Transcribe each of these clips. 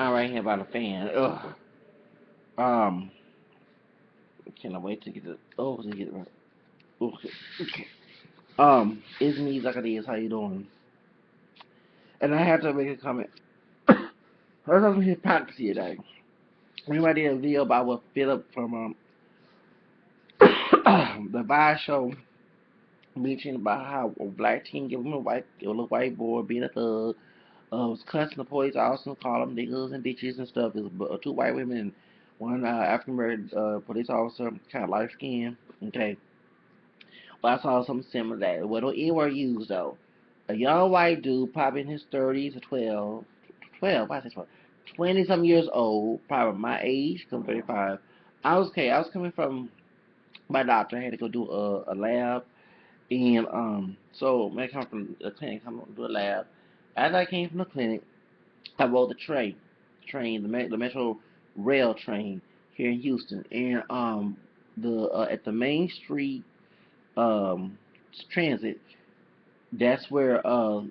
I'm right here about a fan. Ugh. Um, cannot wait to get it. Oh, to get it right. Okay. Okay. It's me, Zacchaeus. How you doing? And I have to make a comment. First, I'm hypocrisy today. Everybody did a video about what Philip from the Vice show mentioned about how a black teen give him a little white boy being a thug. Was cussing the police officers, calling them niggas and bitches and stuff. There's two white women and one African American police officer, kind of light skinned. Okay, but I saw something similar to that. Well, no N word used though. A young white dude, probably in his 30s or 12, I say 12, 20 some years old, probably my age, I'm 35. I was coming from my doctor. I had to go do a lab, and so when I come from the clinic, come do a lab. As I came from the clinic, I rode the the Metro Rail train here in Houston, and the at the Main Street um transit. That's where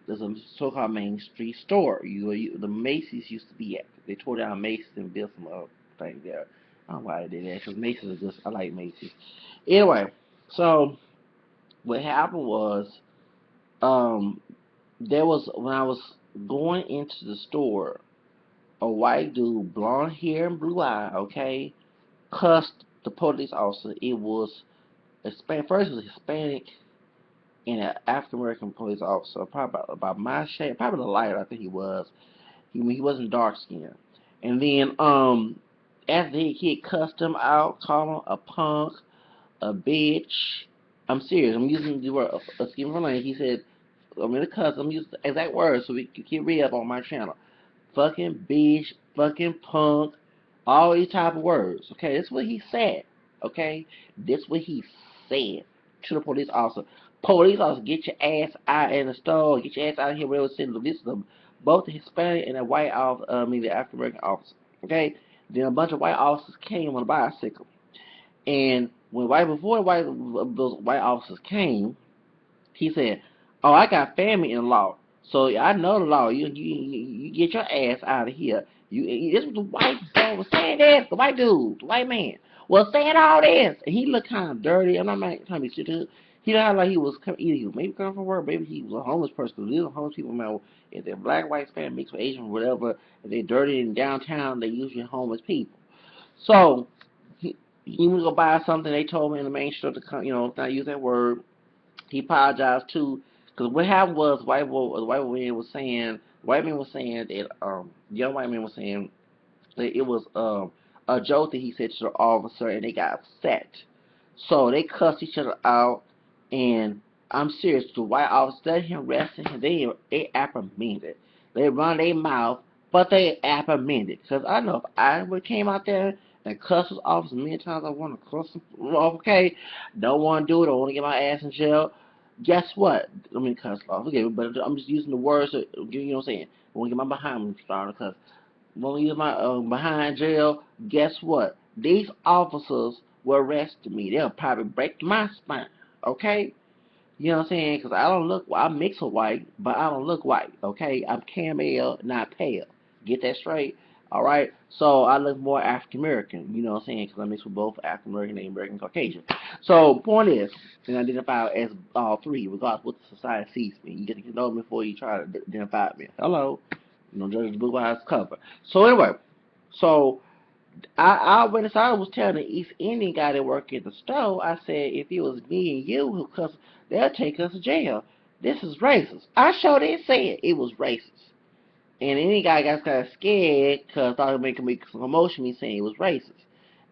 there's a so-called Main Street store. The Macy's used to be at. They tore down Macy's and built some thing there. I don't know why they did that because Macy's is just I like Macy's. Anyway, so what happened was um there was when I was going into the store, a white dude, blonde hair and blue eye, okay, cussed the police officer. It was first it was Hispanic and an African American police officer, probably about my shape, probably the lighter I think he was. He wasn't dark skinned. And then after he had cussed him out, called him a punk, a bitch. I'm serious. I'm using the word excuse me for language. He said I'm in the cuss. I'm using the exact words so we can keep read up on my channel. Fucking bitch, fucking punk, all these type of words. Okay, that's what he said. Okay, that's what he said to the police officer. Police officer, get your ass out in the store. Get your ass out of here. Where was sitting? This is both the Hispanic and the white officer. The African American officer. Okay, then a bunch of white officers came on a bicycle, and before those white officers came, he said, "Oh, I got family in law, so I know the law. You get your ass out of here." This was the white dude was saying this. The white dude, the white man, was saying all this. And he looked kind of dirty. I'm not trying to be serious. He looked like he was either he was maybe coming from work, maybe he was a homeless person. These are homeless people, man. If they're black, white, Spanish, mixed with Asian, whatever, if they're dirty in downtown, they usually homeless people. So he was gonna buy something. They told me in the main store to come, not use that word. He apologized too, because what happened was white man was saying that young white man was saying that it was a joke that he said to the officer, and they got upset, so they cussed each other out, and I'm serious, the white officer let him rest, and they apprehended, they run their mouth, but they apprehended, because I know if I would came out there and cussed his officer many times, I want to cuss him, okay, don't want to do it, I want to get my ass in jail. Guess what? I mean, cuss off. Okay, but I'm just using the words. You know what I'm saying? When I get my behind started, because when we use my behind jail, guess what? These officers will arrest me. They'll probably break my spine. Okay? You know what I'm saying? Because I don't look, I'm mixed with white, but I don't look white. Okay? I'm caramel, not pale. Get that straight? All right? So I look more African American. You know what I'm saying? Because I mix with both African American and American Caucasian. So point is, and identify as all three, regardless of what the society sees me. You get to know me before you try to identify me. Hello? You know, judge the book by its cover. So anyway, so I went inside. I was telling the East Indian guy that worked at the store. I said, if it was me and you who cuss, they'll take us to jail. This is racist. I sure did say it was racist. And any guy got kind of scared because thought it was making me some commotion. Me saying it was racist.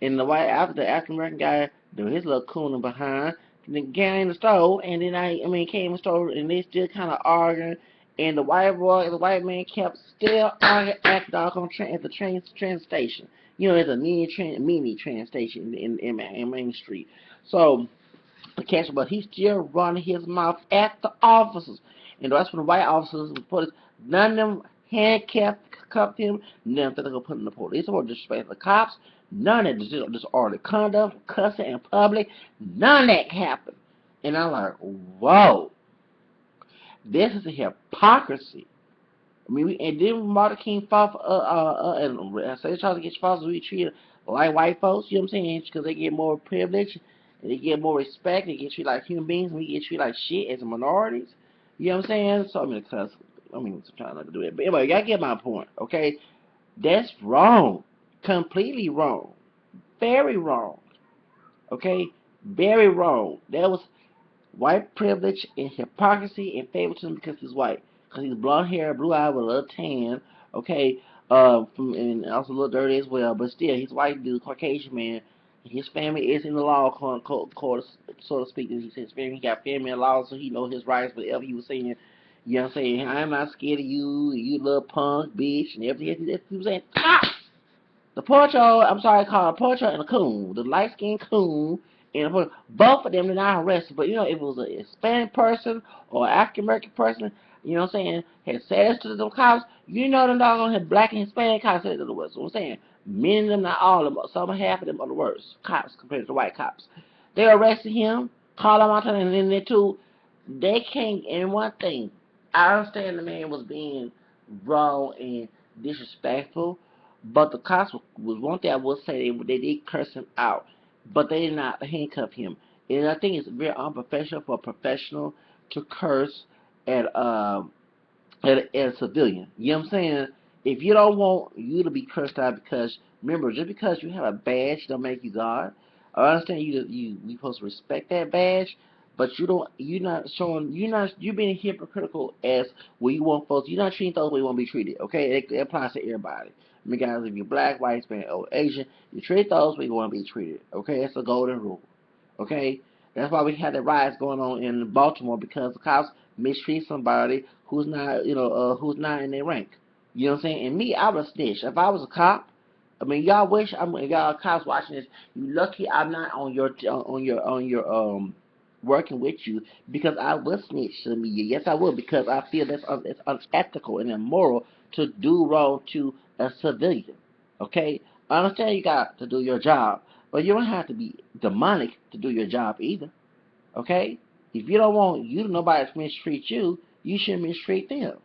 And the white after the African American guy doing his little cooning behind, the guy in the store, and then came in the store and they still kind of arguing. And the white man kept still arguing at the at the train station. You know, there's a mini train station in Main Street. So the catch, but he still running his mouth at the officers. And that's when the white officers and police, none of them cuffed him, none of them they're gonna put him in the police or disrespect the cops, none of it, just order conduct, cussing in public, none of that happened. And I'm like, whoa, this is a hypocrisy. I mean, and then Martin King fought for, and say trying to get folks to be treated like white folks. You know what I'm saying? Because they get more privilege and they get more respect. They get treated like human beings. We get treated like shit as minorities. You know what I'm saying? So I mean, cause I mean, I'm trying not to do it. But anyway, y'all get my point, okay? That's wrong, completely wrong, very wrong. Okay, very wrong. That was white privilege and hypocrisy and favoritism because he's white. Because he's blonde hair, blue eyed with a little tan, okay, and also a little dirty as well. But still, he's white dude, Caucasian man. His family is in the law, court, so to speak. He says family, he got family in law, so he know his rights. Whatever he was saying, you know what I'm saying? I'm not scared of you, you little punk bitch, and everything. That's what he was saying. Ah! The Porcho, I'm sorry, called a Porcho and a coon. The light skinned coon and a Porcho. Both of them are not arrested. But, you know, if it was a Hispanic person or an African American person, you know what I'm saying, had said this to the cops, you know them doggone had black and Hispanic cops said it to the worst. So I'm saying, many of them, not all of them, some half of them are the worst cops compared to the white cops. They arrested him, called him out, and then they too, they can't, and one thing, I understand the man was being wrong and disrespectful, but the cops was one thing I will say they did curse him out, but they did not handcuff him. And I think it's very unprofessional for a professional to curse at a civilian. You know what I'm saying? If you don't want you to be cursed out because remember, just because you have a badge don't make you God. I understand you supposed to respect that badge, but you're not showing you're being hypocritical as where you want folks. You're not treating those where you want to be treated. Okay, it applies to everybody. I mean, guys, if you're black, white, Hispanic, or Asian, you treat those where you want to be treated. Okay, it's a golden rule. Okay, that's why we had the riots going on in Baltimore because the cops mistreat somebody who's not, who's not in their rank. You know what I'm saying? And me, I would snitch. If I was a cop, I mean, y'all cops watching this. You lucky I'm not on your working with you because I would snitch to the media. Yes, I would because I feel it's unethical and immoral to do wrong to a civilian. Okay, I understand you got to do your job, but you don't have to be demonic to do your job either. Okay? If you don't want nobody to mistreat you, you shouldn't mistreat them.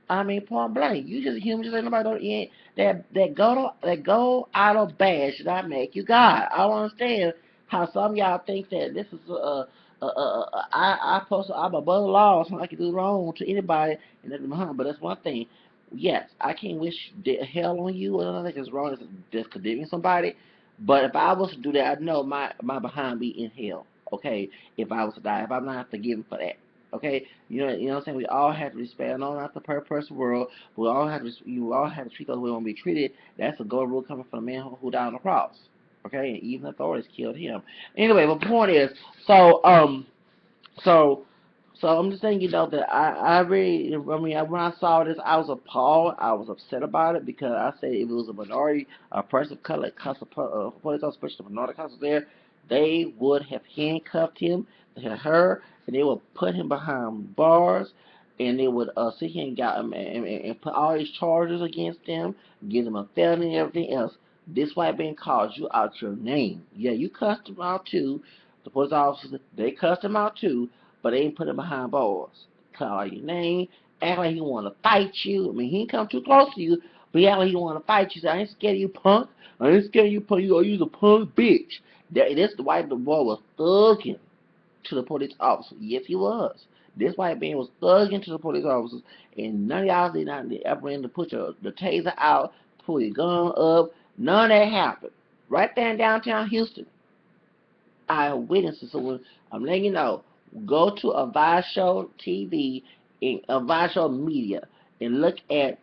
I mean, point blank, you just a human, just ain't nobody don't that gold idol badge should not make you God. I don't understand how some of y'all think that this is I'm above the law, so I can do wrong to anybody and nothing behind. But that's one thing. Yes, I can't wish hell on you or nothing because wrong is just condemning somebody. But if I was to do that, I know my behind be in hell. Okay, if I was to die, if I'm not forgiven for that. Okay, you know what I'm saying. We all have to respect. No, not the perfect world. We all have to. You all have to treat those way we want to be treated. That's a golden rule coming from the man who died on the cross. Okay, and even authorities killed him. Anyway, the point is, so so, so I'm just saying, that I really, I mean, when I saw this, I was appalled. I was upset about it because I said if it was a minority, a person of color, police officer, especially a minority officer there, they would have handcuffed him, her, and they would put him behind bars, and they would sit here and got him and put all these charges against him, give him a felony and everything else. This white man called you out your name. Yeah, you cussed him out too. The police officers, they cussed him out too, but they ain't put him behind bars. Call your name, act like he want to fight you. I mean, he ain't come too close to you, but he act like he want to fight you. So I ain't scared of you, punk. I ain't scared of you, punk. You's a punk bitch. This the white boy was thugging to the police officer. Yes, he was. This white man was thugging to the police officers, and none of y'all did not ever in to put the taser out, pull your gun up. None of that happened. Right there in downtown Houston, eyewitnesses. So I'm letting you know, go to Avaz Show TV and Avaz Show Media and look at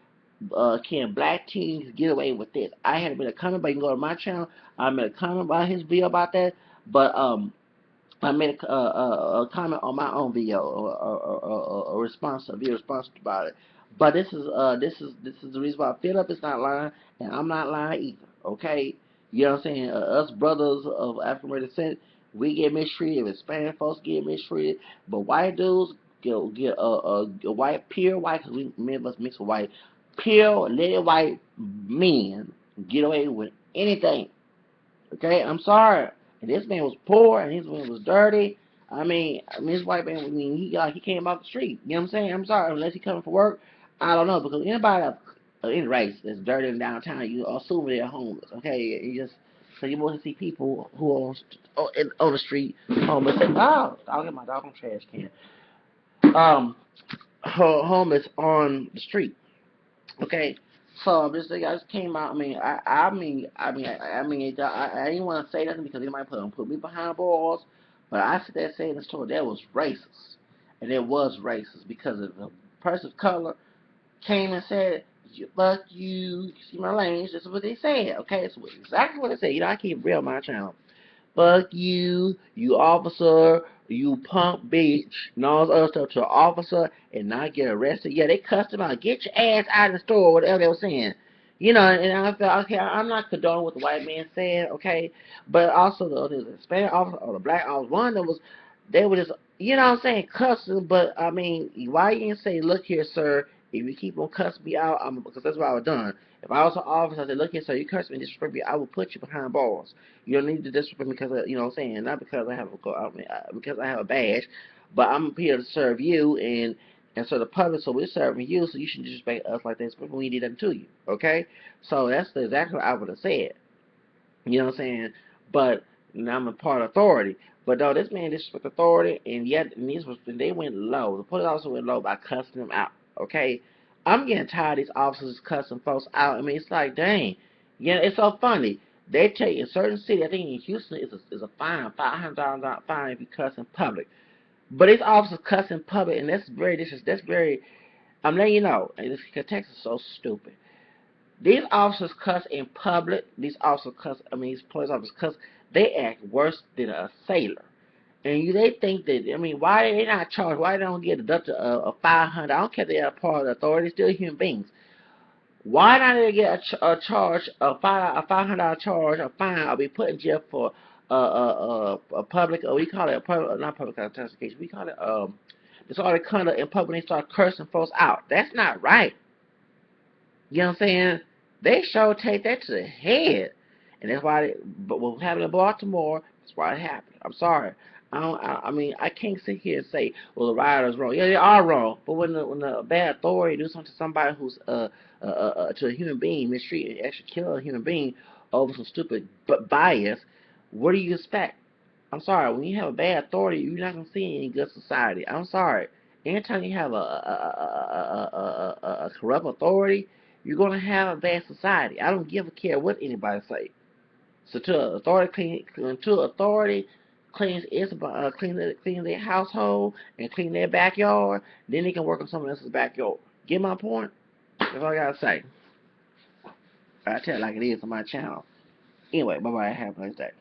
can black teens get away with this? I had made a comment, but you can go to my channel. I made a comment about his video about that, but I made a comment on my own video, a response, a video response about it. But this is the reason why Philip is not lying, and I'm not lying either. Okay, you know what I'm saying? Us brothers of African American descent, we get mistreated. Hispanic folks get mistreated, but white dudes get a white pure white, because we many of us mix with white, pure lady white men get away with anything. Okay, I'm sorry. And this man was poor, and his man was dirty. I mean, this white man, he came off the street. You know what I'm saying? I'm sorry, unless he coming for work. I don't know, because anybody of any race that's dirty in downtown, you assume they're homeless. Okay, you just so you want to see people who are on the street homeless. Oh, I'll get my dog on trash can. Homeless on the street. Okay, so this thing I just came out. I didn't want to say nothing because they might put me behind bars, but I said that saying the story that was racist, and it was racist because of the person's color came and said, "Fuck you, see my lanes." This is what they said. Okay, it's exactly what they said. I keep real on my channel. Fuck you, you officer, you punk bitch, and all this other stuff to an officer and not get arrested. Yeah, they cussed him out. Get your ass out of the store, whatever they were saying. And I felt, okay, I'm not condoning what the white man said, okay, but also the Hispanic officer or the black officer, one of them was, they were just, what I'm saying, cussing, but I mean, why you didn't say, look here, sir, if you keep on cussing me out, because that's what I would have done. If I was an officer, I said, look here, sir, you cuss me and disrespect me, I will put you behind bars. You don't need to disrespect me because of, what I'm saying, not because I have because I have a badge, but I'm here to serve you and so the public, so we're serving you, so you should disrespect us like this when we did nothing to you, okay? So that's exactly what I would have said. You know what I'm saying? But now I'm a part of authority. But no, this man disrespect authority, and yet they went low. The police also went low by cussing them out. Okay, I'm getting tired of these officers cussing folks out. I mean, it's like, dang, it's so funny. They take in certain city, I think in Houston, is a fine, $500 fine if you cuss in public. But these officers cuss in public, and that's very. I'm letting you know, and this Texas is so stupid. These officers cuss in public. These officers cuss. These police officers cuss. They act worse than a sailor. And they think that. Why they not charged? Why they don't get deducted a 500? I don't care if they're a part of the authority. They're still human beings. Why not they get a charge a $500 charge a fine or be put in jail for a public, or we call it a public, not public intoxication. We call it disorderly conduct in public. They start cursing folks out. That's not right. You know what I'm saying? They sure take that to the head. And that's why, but what happened in Baltimore, that's why it happened. I'm sorry. I can't sit here and say, well, the rioters wrong. Yeah, they are wrong. But when the bad authority do something to somebody who's to a human being, mistreat and actually kill a human being over some stupid bias, what do you expect? I'm sorry. When you have a bad authority, you're not gonna see any good society. I'm sorry. Anytime you have a corrupt authority, you're gonna have a bad society. I don't give a care what anybody say. So until authority cleans their household and clean their backyard, then they can work on someone else's backyard. Get my point? That's all I gotta say. I tell it like it is on my channel. Anyway, bye bye. Have a nice day.